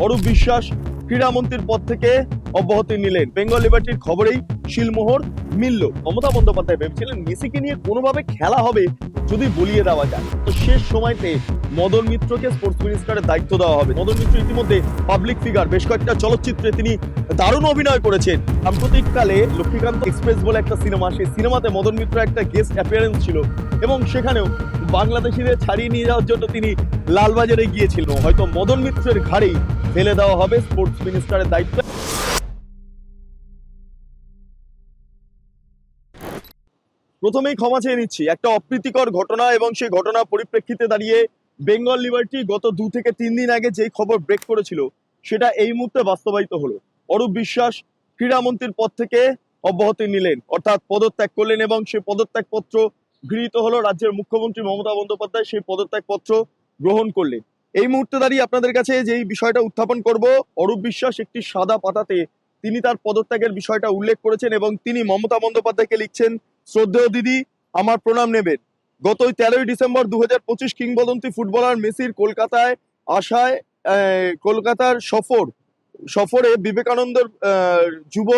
অরূপ বিশ্বাস ক্রীড়ামন্ত্রীর পদ থেকে অব্যাহতি নিলেন। বেঙ্গল লিবার্টির খবরেই শিলমোহর মিলল। মমতা বন্দ্যোপাধ্যায় ভেবেছিলেন মেসিকে নিয়ে কোনোভাবে খেলা হবে যদি বলিয়ে দেওয়া যায়, তো শেষ সময়তে মদন মিত্রকে স্পোর্টস মিনিস্টারের দায়িত্ব দেওয়া হবে। মদন মিত্র ইতিমধ্যে পাবলিক ফিগার, বেশ কয়েকটা চলচ্চিত্রে তিনি দারুণ অভিনয় করেছেন। সাম্প্রতিককালে লক্ষ্মীকান্ত এক্সপ্রেস বলে একটা সিনেমা, সেই সিনেমাতে মদন মিত্র একটা গেস্ট অ্যাপিয়ারেন্স ছিল এবং সেখানেও বাংলাদেশিদের ছাড়িয়ে নিয়ে যাওয়ার জন্য তিনি লালবাজারে গিয়েছিলেন। হয়তো মদন মিত্রের ঘাড়েই ফেলে দেওয়া হবে স্পোর্টস মিনিস্টারের দায়িত্ব। প্রথমেই ক্ষমা চেয়ে নিচ্ছি, একটা অপ্রীতিকর ঘটনা এবং সেই ঘটনার পরিপ্রেক্ষিতে দাঁড়িয়ে বেঙ্গল লিবার্টি গত 2 থেকে 3 দিন আগে যেই খবর ব্রেক করেছিল সেটা এই মুহূর্তে বাস্তবায়িত হলো। অরূপ বিশ্বাস ক্রীড়ামন্ত্রীর পদ থেকে অব্যাহতি নিলেন, অর্থাৎ পদত্যাগ করলেন এবং সেই পদত্যাগ পত্র গৃহীত হলো। রাজ্যের মুখ্যমন্ত্রী মমতা বন্দ্যোপাধ্যায় সেই পদত্যাগ পত্র গ্রহণ করলেন। এই মুহূর্তে দাঁড়িয়ে আপনাদের কাছে যেই বিষয়টা উত্থাপন করব, অরূপ বিশ্বাস একটি সাদা পাতাতে তিনি তার পদত্যাগের বিষয়টা উল্লেখ করেছেন এবং তিনি মমতা বন্দ্যোপাধ্যায়কে লিখছেন, শ্রদ্ধেয় দিদি, আমার প্রণাম নেবেন। গত 13ই ডিসেম্বর 2025 কিংবদন্তি ফুটবলার মেসির কলকাতায় আসায় কলকাতার সফরে বিবেকানন্দের যুব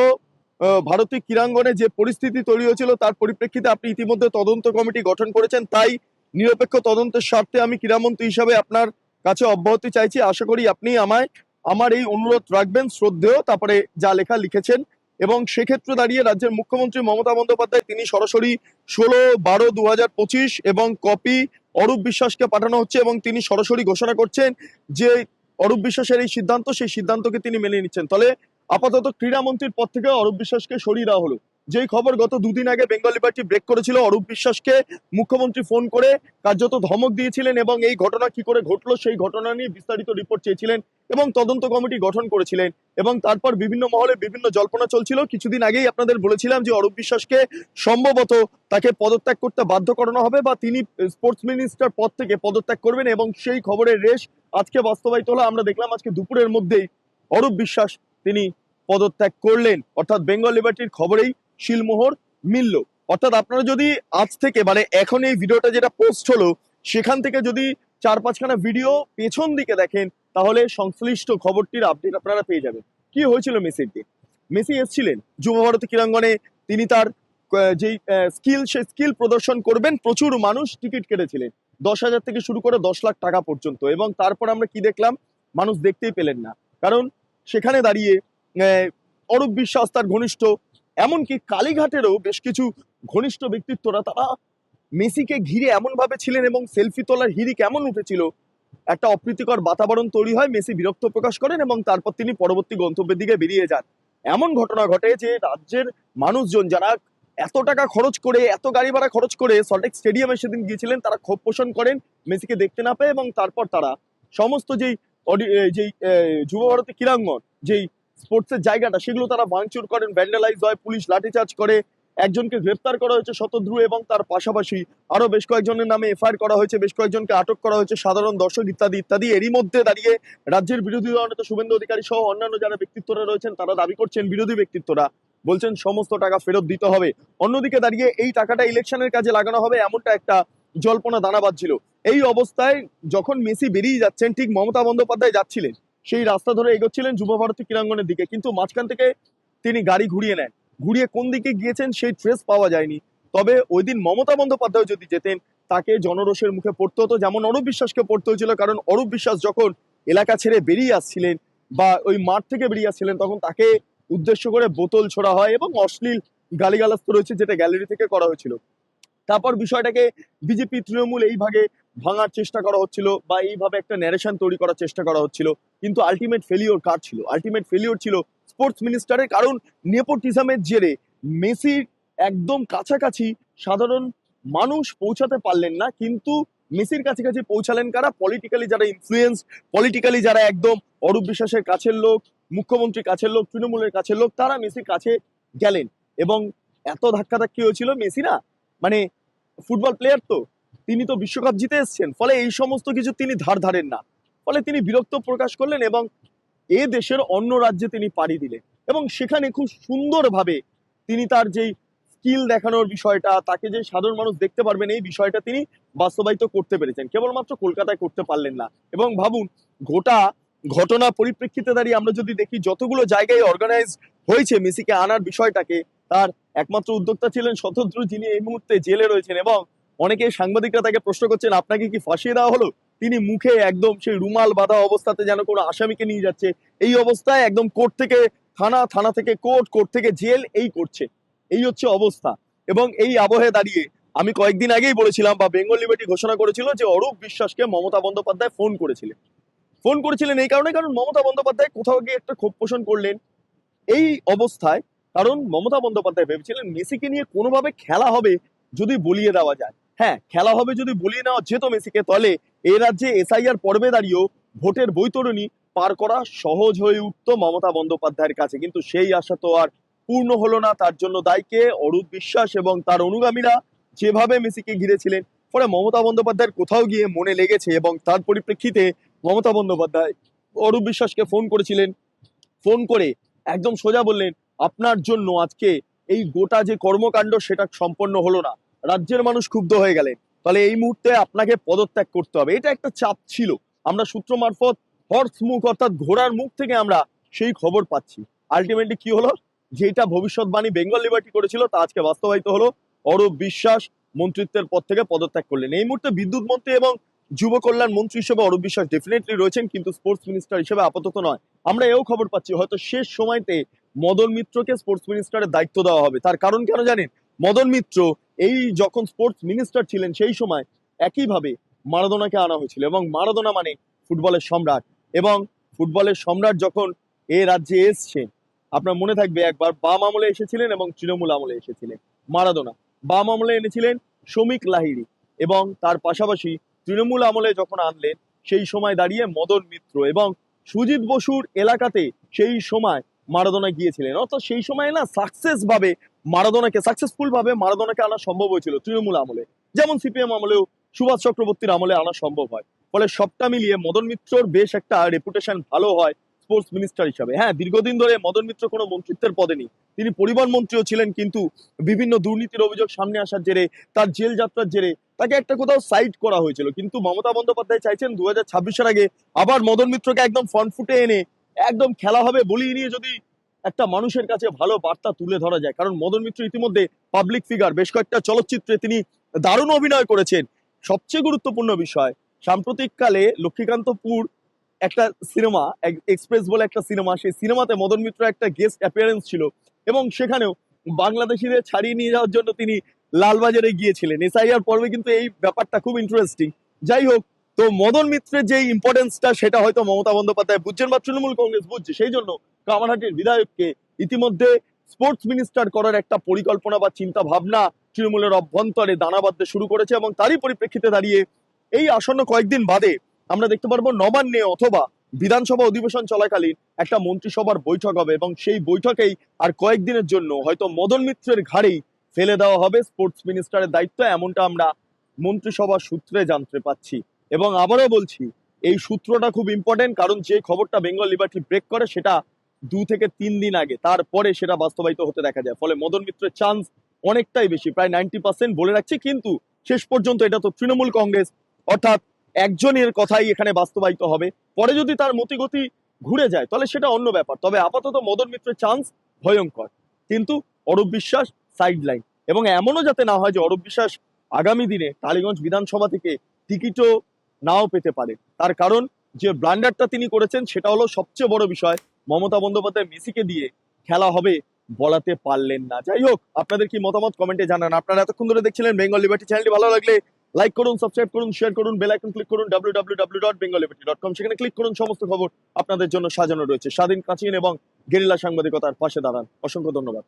ভারতী ক্রীড়াঙ্গনে যে পরিস্থিতি তৈরি হয়েছিল তার পরিপ্রেক্ষিতে আপনি ইতিমধ্যে তদন্ত কমিটি গঠন করেছেন। তাই নিরপেক্ষ তদন্তের স্বার্থে আমি ক্রীড়ামন্ত্রী হিসাবে আপনার কাছে অব্যাহতি চাইছি। আশা করি আপনি আমায় আমার এই অনুরোধ রাখবেন। শ্রদ্ধেয়, তারপরে যা লেখা লিখেছেন। এবং সেক্ষেত্রে দাঁড়িয়ে রাজ্যের মুখ্যমন্ত্রী মমতা বন্দ্যোপাধ্যায় তিনি সরাসরি 16/12/2025 এবং কপি অরূপ বিশ্বাসকে পাঠানো হচ্ছে এবং তিনি সরাসরি ঘোষণা করছেন যে অরূপ বিশ্বাসের এই সিদ্ধান্ত, সেই সিদ্ধান্তকে তিনি মেনে নিচ্ছেন। তাহলে আপাতত ক্রীড়ামন্ত্রীর পদ থেকে অরূপ বিশ্বাসকে সরিয়ে দেওয়া হলো। যেই খবর গত 2 দিন আগে বেঙ্গল লিবার্টি ব্রেক করেছিল, অরূপ বিশ্বাসকে মুখ্যমন্ত্রী ফোন করে কার্যত ধমক দিয়েছিলেন এবং এই ঘটনা কি করে ঘটলো সেই ঘটনা নিয়ে বিস্তারিত রিপোর্ট চেয়েছিলেন এবং তদন্ত কমিটি গঠন করেছিলেন এবং তারপর বিভিন্ন মহলে বিভিন্ন জল্পনা চলছিল। কিছুদিন আগেই আপনাদের বলেছিলাম যে অরূপ বিশ্বাসকে সম্ভবত তাকে পদত্যাগ করতে বাধ্য করানো হবে বা তিনি স্পোর্টস মিনিস্টার পদ থেকে পদত্যাগ করবেন এবং সেই খবরের রেশ আজকে বাস্তবায়িত হলো। আমরা দেখলাম আজকে দুপুরের মধ্যেই অরূপ বিশ্বাস তিনি পদত্যাগ করলেন, অর্থাৎ বেঙ্গল লিবার্টির খবরেই শিলমোহর মিলল। অর্থাৎ আপনারা যদি আজ থেকে মানে এখন এই ভিডিওটা যেটা পোস্ট হলো সেখান থেকে যদি 4-5খানা ভিডিও পেছন দিকে দেখেন তাহলে সংশ্লিষ্ট খবরটির আপডেট আপনারা পেয়ে যাবেন। কি হয়েছিল মেসির দিন? মেসি এসেছিলেন যুব ভারতী ক্রীড়াঙ্গনে, তিনি তার যেই সেই স্কিল প্রদর্শন করবেন। প্রচুর মানুষ টিকিট কেটেছিলেন, 10,000 থেকে শুরু করে 10 লাখ টাকা পর্যন্ত। এবং তারপর আমরা কি দেখলাম? মানুষ দেখতেই পেলেন না, কারণ সেখানে দাঁড়িয়ে অরূপ বিশ্বাস, তার ঘনিষ্ঠ, এমনকি কালীঘাটেরও বেশ কিছু ঘনিষ্ঠ ব্যক্তিত্বরা তারা মেসিকে ঘিরে এমন ভাবে ছিলেন এবং সেলফি তোলার হিড়িক এমন উঠেছিল, একটা অপ্রীতিকর বাতাবরণ তৈরি হয়। মেসি বিরক্ত প্রকাশ করেন এবং তারপর তিনি পরবর্তী গন্তব্যের দিকে বেরিয়ে যান। এমন ঘটনা ঘটে যে রাজ্যের মানুষজন যারা এত টাকা খরচ করে, এত গাড়ি ভাড়া খরচ করে সল্টলেক স্টেডিয়ামে সেদিন গিয়েছিলেন, তারা ক্ষোভ পোষণ করেন মেসিকে দেখতে না পেয়ে এবং তারপর তারা সমস্ত যেই যুব ভারতী ক্রীড়াঙ্গন, যেই স্পোর্টসের জায়গাটা, সেগুলো তারা ভাঙচুর করেন, ভ্যান্ডালাইজ হয়, পুলিশ লাঠিচার্জ করে। একজনকে গ্রেপ্তার করা হয়েছে শতদ্রু এবং তার পাশাপাশি আরো বেশ কয়েকজনের নামে এফআইআর করা হয়েছে, বেশ কয়েকজনকে আটক করা হয়েছে, সাধারণ দর্শক ইত্যাদি ইত্যাদি। এরই মধ্যে দাঁড়িয়ে রাজ্যের বিরোধী দল নেতা শুভেন্দু অধিকারী সহ অন্যান্য যারা ব্যক্তিত্বরা রয়েছেন তারা দাবি করছেন, বিরোধী ব্যক্তিত্বরা বলছেন সমস্ত টাকা ফেরত দিতে হবে। অন্যদিকে দাঁড়িয়ে এই টাকাটা ইলেকশনের কাজে লাগানো হবে এমনটা একটা জল্পনা দানা বাঁধছিল। এই অবস্থায় যখন মেসি বেরিয়ে যাচ্ছেন, ঠিক মমতা বন্দ্যোপাধ্যায় যাচ্ছিলেন সেই রাস্তা ধরে এগোচ্ছিলেন যুব ভারতী ক্রীড়াঙ্গনের দিকে, কিন্তু মাঝখান থেকে তিনি গাড়ি ঘুরিয়ে নেন। ঘুরিয়ে কোন দিকে গিয়েছেন সেই ট্রেস পাওয়া যায়নি। তবে ওই দিন মমতা বন্দ্যোপাধ্যায় যদি যেতেন তাকে জনরোষের মুখে পড়তে হতো, যেমন অরূপ বিশ্বাসকে পড়তে হয়েছিল। কারণ অরূপ বিশ্বাস যখন এলাকা ছেড়ে বেরিয়ে আসছিলেন বা ওই মাঠ থেকে বেরিয়ে আসছিলেন তখন তাকে উদ্দেশ্য করে বোতল ছোড়া হয় এবং অশ্লীল গালিগালাজ তো রয়েছে, যেটা গ্যালারি থেকে করা হয়েছিল। তারপর বিষয়টাকে বিজেপি তৃণমূল এইভাবে ভাঙার চেষ্টা করা হচ্ছিল বা এইভাবে একটা ন্যারেশন তৈরি করার চেষ্টা করা হচ্ছিল, কিন্তু আলটিমেট ফেলিওর কার ছিল? আলটিমেট ফেলিওর ছিল স্পোর্টস মিনিস্টারের। কারণ নেপোটিজমের জেরে মেসির একদম কাছাকাছি সাধারণ মানুষ পৌঁছাতে পারলেন না, কিন্তু মেসির কাছাকাছি পৌঁছালেন কারা? পলিটিক্যালি যারা ইনফ্লুয়েন্স, পলিটিক্যালি যারা একদম অরূপ বিশ্বাসের কাছের লোক, মুখ্যমন্ত্রীর কাছের লোক, তৃণমূলের কাছের লোক, তারা মেসির কাছে গেলেন এবং এত ধাক্কাধাক্কি হয়েছিল। মেসি না মানে ফুটবল প্লেয়ার, তো তিনি তো বিশ্বকাপ জিতে এসছেন, ফলে এই সমস্ত কিছু তিনি ধার ধারেন না। ফলে তিনি বিরক্ত প্রকাশ করলেন এবং এ দেশের অন্য রাজ্যে তিনি পাড়ি দিলেন এবং সেখানে খুব সুন্দরভাবে তিনি তার যেই স্কিল দেখানোর বিষয়টা, তাকে যে সাধারণ মানুষ দেখতে পারবেন এই বিষয়টা তিনি বাস্তবায়িত করতে পেরেছেন। কেবলমাত্র কলকাতায় করতে পারলেন না। এবং ভাবুন, গোটা ঘটনা পরিপ্রেক্ষিতে দাঁড়িয়ে আমরা যদি দেখি যতগুলো জায়গায় অর্গানাইজ হয়েছে মেসিকে আনার বিষয়টাকে, তার একমাত্র উদ্যোক্তা ছিলেন শতদ্রু, যিনি এই মুহূর্তে জেলে রয়েছেন। এবং অনেকে সাংবাদিকরা তাকে প্রশ্ন করছেন, আপনাকে কি ফাঁসিয়ে দেওয়া হলো? তিনি মুখে একদম সেই রুমাল বাঁধা অবস্থাতে যেন কোনো আসামিকে নিয়ে যাচ্ছে, এই অবস্থায় একদম কোর্ট থেকে থানা, থানা থেকে কোর্ট, কোর্ট থেকে জেল, এই করছে। এই হচ্ছে অবস্থা। এবং এই আবহে দাঁড়িয়ে আমি কয়েকদিন আগেই বলেছিলাম, বা বেঙ্গল লিবার্টি ঘোষণা করেছিল যে অরূপ বিশ্বাসকে মমতা বন্দ্যোপাধ্যায় ফোন করেছিলেন এই কারণে, কারণ মমতা বন্দ্যোপাধ্যায় কোথাও গিয়ে একটা ক্ষোভ পোষণ করলেন এই অবস্থায়। কারণ মমতা বন্দ্যোপাধ্যায় ভেবেছিলেন মেসিকে নিয়ে কোনোভাবে খেলা হবে যদি বলিয়ে দেওয়া যায়। হ্যাঁ, খেলা হবে যদি বলিয়ে নেওয়া যেত মেসিকে, তাহলে এই রাজ্যে এসআইআর পর্বে দাঁড়িয়েও ভোটের বৈতরণী পার করা সহজ হয়ে উঠতো মমতা বন্দ্যোপাধ্যায়ের কাছে। কিন্তু সেই আশা তো আর পূর্ণ হলো না। তার জন্য দায়কে অরূপ বিশ্বাস এবং তার অনুগামীরা যেভাবে মেসিকে ঘিরেছিলেন। ফলে মমতা বন্দ্যোপাধ্যায়ের কোথাও গিয়ে মনে লেগেছে, এবং তার পরিপ্রেক্ষিতে মমতা বন্দ্যোপাধ্যায় অরূপ বিশ্বাসকে ফোন করেছিলেন। ফোন করে একদম সোজা বললেন, আপনার জন্য আজকে এই গোটা যে কর্মকাণ্ড সেটা সম্পন্ন হলো না, রাজ্যের মানুষ ক্ষুব্ধ হয়ে গেলেন, তাহলে এই মুহূর্তে আপনাকে পদত্যাগ করতে হবে। এটা একটা চাপ ছিল। আমরা সূত্র মারফত হর্স মুখ অর্থাৎ ঘোড়ার মুখ থেকে আমরা সেই খবর পাচ্ছি। আলটিমেটলি কি হলো, যেটা ভবিষ্যৎবাণী বেঙ্গল লিবার্টি করেছিল তা আজকে বাস্তবায়িত হলো। অরূপ বিশ্বাস মন্ত্রিত্বের পদ থেকে পদত্যাগ করলেন। এই মুহূর্তে বিদ্যুৎ মন্ত্রী এবং যুব কল্যাণ মন্ত্রী হিসেবে অরূপ বিশ্বাস ডেফিনেটলি রয়েছেন, কিন্তু স্পোর্টস মিনিস্টার হিসেবে আপাতত নয়। আমরা এও খবর পাচ্ছি হয়তো শেষ সময়তে মদন মিত্রকে স্পোর্টস মিনিস্টারের দায়িত্ব দেওয়া হবে। তার কারণ কেন জানেন? মদন মিত্র এই যখন স্পোর্টস মিনিস্টার ছিলেন সেই সময় একইভাবে মারাদোনাকে আনা হয়েছিল, এবং মারাদোনা মানে ফুটবলের সম্রাট। এবং ফুটবলের সম্রাট যখন এ রাজ্যে এসছেন, আপনার মনে থাকবে একবার বাম আমলে এসেছিলেন এবং তৃণমূল আমলে এসেছিলেন মারাদোনা। বাম আমলে এনেছিলেন শ্রমিক লাহিড়ী, এবং তার পাশাপাশি তৃণমূল আমলে যখন আনলেন সেই সময় দাঁড়িয়ে মদন মিত্র এবং সুজিত বসুর এলাকাতে সেই সময় মারাদোনা গিয়েছিলেন। অর্থাৎ সেই সময় না সাকসেসফুল ভাবে মারাদোনাকে আনা সম্ভব হয়েছিল তৃণমূল আমলে, যেমন সিপিএম আমলেও সুভাষ চক্রবর্তীর আমলে আনা সম্ভব হয়। ফলে সবটা মিলিয়ে মদন মিত্রর বেশ একটা রেপুটেশন ভালো হয় স্পোর্টস মিনিস্টার হিসাবে। হ্যাঁ, দীর্ঘদিন ধরে মদন মিত্র কোনো মন্ত্রিত্বের পদে নেই, তিনি পরিবহন মন্ত্রীও ছিলেন, কিন্তু বিভিন্ন দুর্নীতির অভিযোগ সামনে আসার জেরে, তার জেল যাত্রার জেরে তাকে একটা কোথাও সাইড করা হয়েছিল। কিন্তু মমতা বন্দ্যোপাধ্যায় চাইছেন 2026-এর আগে আবার মদন মিত্রকে একদম ফ্রন্ট ফুটে এনে একদম খেলা হবে বলিয়ে নিয়ে যদি একটা মানুষের কাছে ভালো বার্তা তুলে ধরা যায়। কারণ মদন মিত্র ইতিমধ্যে পাবলিক ফিগার, বেশ কয়েকটা চলচ্চিত্রে তিনি দারুণ অভিনয় করেছেন। সবচেয়ে গুরুত্বপূর্ণ বিষয়, সাম্প্রতিককালে লক্ষ্মীকান্তপুর একটা সিনেমা, এক্সপ্রেস বলে একটা সিনেমা, সেই সিনেমাতে মদন মিত্র একটা গেস্ট অ্যাপিয়ারেন্স ছিল, এবং সেখানেও বাংলাদেশিদের ছাড়িয়ে নিয়ে যাওয়ার জন্য তিনি লালবাজারে গিয়েছিলেন। এসআইআর পর্বে কিন্তু এই ব্যাপারটা খুব ইন্টারেস্টিং। যাই হোক, তো মদন মিত্রের যে ইম্পর্টেন্সটা সেটা হয়তো মমতা বন্দ্যোপাধ্যায় বুঝছেন বা তৃণমূল কংগ্রেস বুঝছে। সেই জন্য কামারহাটির বিধায়ককে ইতিমধ্যে স্পোর্টস মিনিস্টার করার একটা পরিকল্পনা বা চিন্তা ভাবনা তৃণমূলের অভ্যন্তরে দানা বাঁধতে শুরু করেছে। এবং তারই পরিপ্রেক্ষিতে দাঁড়িয়ে এই আসন্ন কয়েকদিন বাদে আমরা দেখতে পারবো নবান্নে অথবা বিধানসভা অধিবেশন চলাকালীন একটা মন্ত্রিসভার বৈঠক হবে, এবং সেই বৈঠকেই আর কয়েকদিনের জন্য হয়তো মদন মিত্রের ঘাড়েই ফেলে দেওয়া হবে স্পোর্টস মিনিস্টারের দায়িত্ব, এমনটা আমরা মন্ত্রিসভা সূত্রে জানতে পাচ্ছি। এবং আবারও বলছি, এই সূত্রটা খুব ইম্পর্টেন্ট, কারণ যে খবরটা বেঙ্গল লিবার্টি ব্রেক করে সেটা 2 থেকে 3 দিন আগে, তারপরে সেটা বাস্তবায়িত হতে দেখা যায়। ফলে মদন মিত্রের চান্স অনেকটাই বেশি, প্রায় 90% বলে রাখছি। কিন্তু শেষ পর্যন্ত এটা তো তৃণমূল কংগ্রেস অর্থাৎ একজনের কথাই এখানে বাস্তবায়িত হবে। পরে যদি তার মতিগতি ঘুরে যায় তাহলে সেটা অন্য ব্যাপার। তবে আপাতত মদন মিত্রের চান্স ভয়ঙ্কর, কিন্তু অরূপ বিশ্বাস সাইড লাইন। এবং এমনও যাতে না হয় যে অরূপ বিশ্বাস আগামী দিনে টালিগঞ্জ বিধানসভা থেকে টিকিটও নাও পেতে পারে। তার কারণ যে ব্লান্ডারটা তিনি করেছেন সেটা হলো সবচেয়ে বড় বিষয়, মমতা বন্দ্যোপাধ্যায় মেসিকে দিয়ে খেলা হবে বলাতে পারলেন না। যাই হোক, আপনাদের কি মতামত কমেন্টে জানান। আপনারা এতক্ষণ ধরে দেখছিলেন বেঙ্গল লিবার্টি। চ্যানেলটি ভালো লাগলে লাইক করুন, সাবস্ক্রাইব করুন, শেয়ার করুন, বেল আইকন ক্লিক করুন www.bengalliberty.com, সেখানে ক্লিক করুন। সমস্ত খবর আপনাদের জন্য সাজানো রয়েছে। স্বাধীন, কাঁচিন এবং গেরিলা সাংবাদিকতার পাশে দাঁড়ান। অসংখ্য ধন্যবাদ।